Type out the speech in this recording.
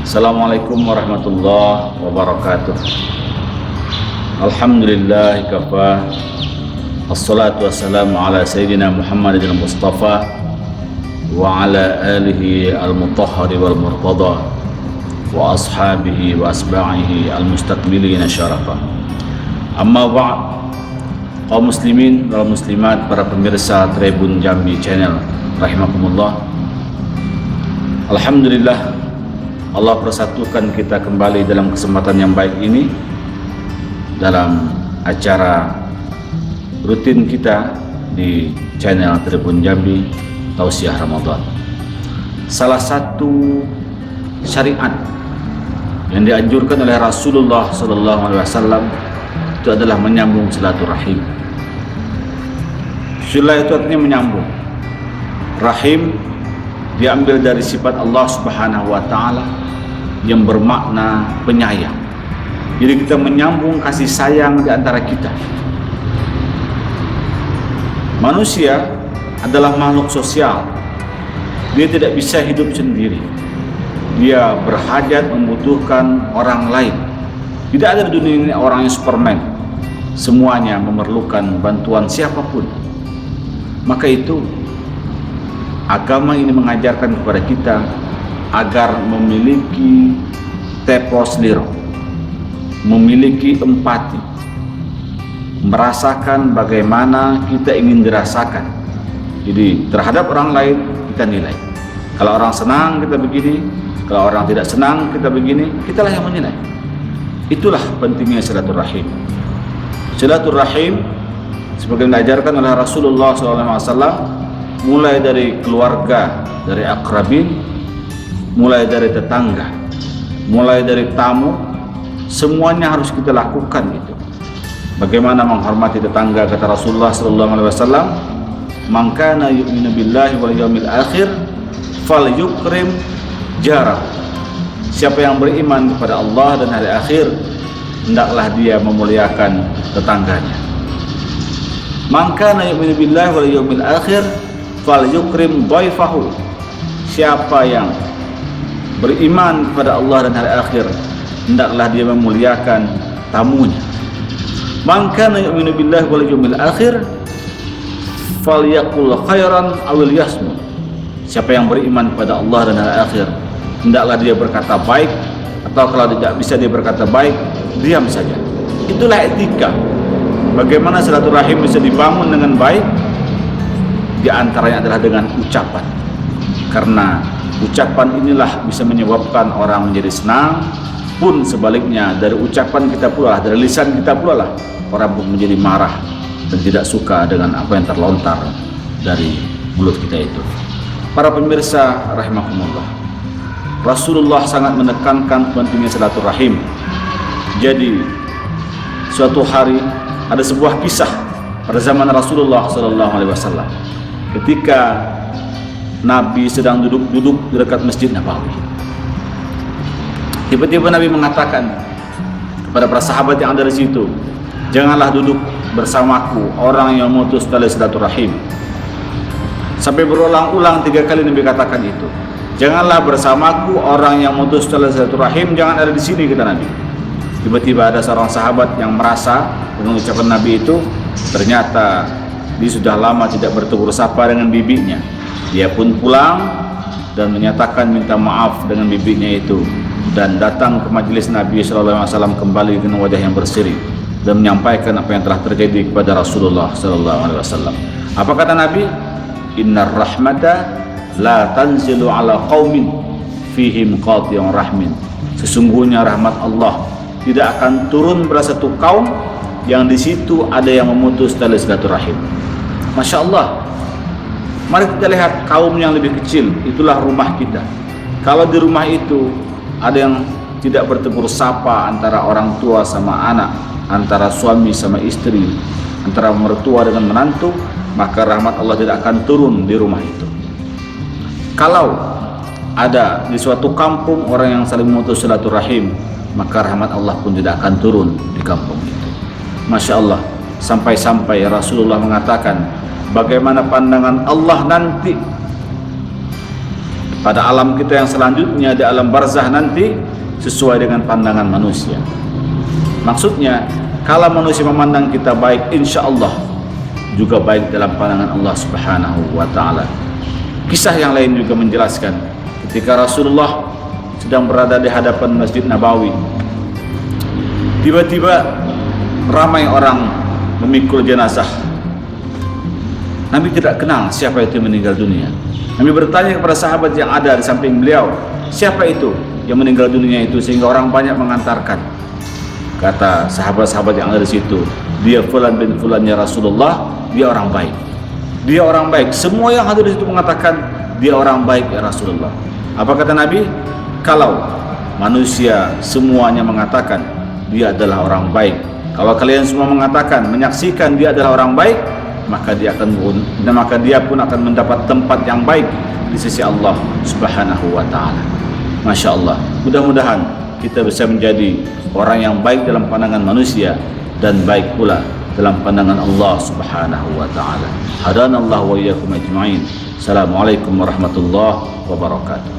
Assalamualaikum warahmatullahi wabarakatuh. Alhamdulillah kafa. Assalatu wassalamu ala sayyidina Muhammadin Mustafa wa ala alihi al-mutahhari wal murtada wa ashabihi wa asba'ihi al-mustakmilina syarafa. Amma ba'd. Kaum muslimin wal muslimat, para pemirsa Tribun Jambi Channel rahimakumullah. Alhamdulillah, Allah persatukan kita kembali dalam kesempatan yang baik ini dalam acara rutin kita di channel Tribun Jambi Tausiah Ramadan. Salah satu syariat yang dianjurkan oleh Rasulullah SAW itu adalah menyambung silaturahim. Silah itu artinya menyambung. Rahim diambil dari sifat Allah Subhanahu wa taala yang bermakna penyayang. Jadi kita menyambung kasih sayang di antara kita. Manusia adalah makhluk sosial. Dia tidak bisa hidup sendiri. Dia berhajat, membutuhkan orang lain. Tidak ada di dunia ini orang yang Superman. Semuanya memerlukan bantuan siapapun. Maka itu agama ini mengajarkan kepada kita agar memiliki tepos liro, memiliki empati, merasakan bagaimana kita ingin dirasakan. Jadi terhadap orang lain kita nilai. Kalau orang senang kita begini, kalau orang tidak senang kita begini, kitalah yang menilai. Itulah pentingnya silaturahim. Silaturahim seperti diajarkan oleh Rasulullah SAW, mulai dari keluarga, dari akrabin, mulai dari tetangga, mulai dari tamu, semuanya harus kita lakukan itu. Bagaimana menghormati tetangga, kata Rasulullah SAW, "Man kana yu'minu billahi wal yawmil akhir falyukrim jarah." Siapa yang beriman kepada Allah dan hari akhir, hendaklah dia memuliakan tetangganya. "Man kana yu'minu billahi wal yawmil akhir falyukrim dhaifahu." Siapa yang beriman kepada Allah dan hari akhir, hendaklah dia memuliakan tamunya. "Man kana yu'minu billahi wal yawmil akhir falyaqul khairan aw liyasmut." Siapa yang beriman kepada Allah dan hari akhir, hendaklah dia berkata baik, atau kalau tidak bisa dia berkata baik, diam saja. Itulah etika. Bagaimana silaturahim bisa dibangun dengan baik? Di antaranya adalah dengan ucapan. Karena ucapan inilah bisa menyebabkan orang menjadi senang, pun sebaliknya dari ucapan kita pula, dari lisan kita pula lah orang pun menjadi marah dan tidak suka dengan apa yang terlontar dari mulut kita itu. Para pemirsa rahimakumullah, Rasulullah sangat menekankan pentingnya silaturahim. Jadi suatu hari ada sebuah kisah pada zaman Rasulullah SAW ketika Nabi sedang duduk-duduk di dekat Masjid Nabawi. Tiba-tiba Nabi mengatakan kepada para sahabat yang ada di situ, "Janganlah duduk bersamaku orang yang memutus tali silaturahim." Sampai berulang-ulang 3 kali Nabi katakan itu. "Janganlah bersamaku orang yang memutus tali silaturahim, jangan ada di sini," kata Nabi. Tiba-tiba ada seorang sahabat yang merasa dengan ucapan Nabi itu, ternyata dia sudah lama tidak bertegur sapa dengan bibinya. Dia pun pulang dan menyatakan minta maaf dengan bibinya itu, dan datang ke majelis Nabi SAW kembali dengan wajah yang berseri dan menyampaikan apa yang telah terjadi kepada Rasulullah SAW. Apa kata Nabi? "Innar rahmata la tanzilu ala qaumin fihim qati'un rahmin." Sesungguhnya rahmat Allah tidak akan turun pada satu kaum yang di situ ada yang memutus tali silaturahim. Masya Allah. Mari kita lihat kaum yang lebih kecil, itulah rumah kita. Kalau di rumah itu ada yang tidak bertegur sapa antara orang tua sama anak, antara suami sama istri, antara mertua dengan menantu, maka rahmat Allah tidak akan turun di rumah itu. Kalau ada di suatu kampung orang yang saling memutus silaturahim, maka rahmat Allah pun tidak akan turun di kampung itu. Masya Allah. Sampai-sampai Rasulullah mengatakan bagaimana pandangan Allah nanti pada alam kita yang selanjutnya, di alam barzah nanti, sesuai dengan pandangan manusia. Maksudnya, kalau manusia memandang kita baik, insya Allah juga baik dalam pandangan Allah Subhanahu wa Ta'ala. Kisah yang lain juga menjelaskan ketika Rasulullah sedang berada di hadapan Masjid Nabawi, tiba-tiba ramai orang memikul jenazah. Nabi tidak kenal siapa itu yang meninggal dunia. Nabi bertanya kepada sahabat yang ada di samping beliau, siapa itu yang meninggal dunia itu sehingga orang banyak mengantarkan? Kata sahabat-sahabat yang ada di situ, dia fulan bin fulan ya Rasulullah, dia orang baik. Dia orang baik. Semua yang ada di situ mengatakan dia orang baik ya Rasulullah. Apa kata Nabi? Kalau manusia semuanya mengatakan dia adalah orang baik, kalau kalian semua mengatakan, menyaksikan dia adalah orang baik, maka dia pun akan mendapat tempat yang baik di sisi Allah Subhanahu wa Ta'ala. Masya Allah. Mudah-mudahan kita bisa menjadi orang yang baik dalam pandangan manusia dan baik pula dalam pandangan Allah Subhanahu wa Ta'ala. Hadanallahu wa iyyakum ajma'in. Assalamualaikum warahmatullahi wabarakatuh.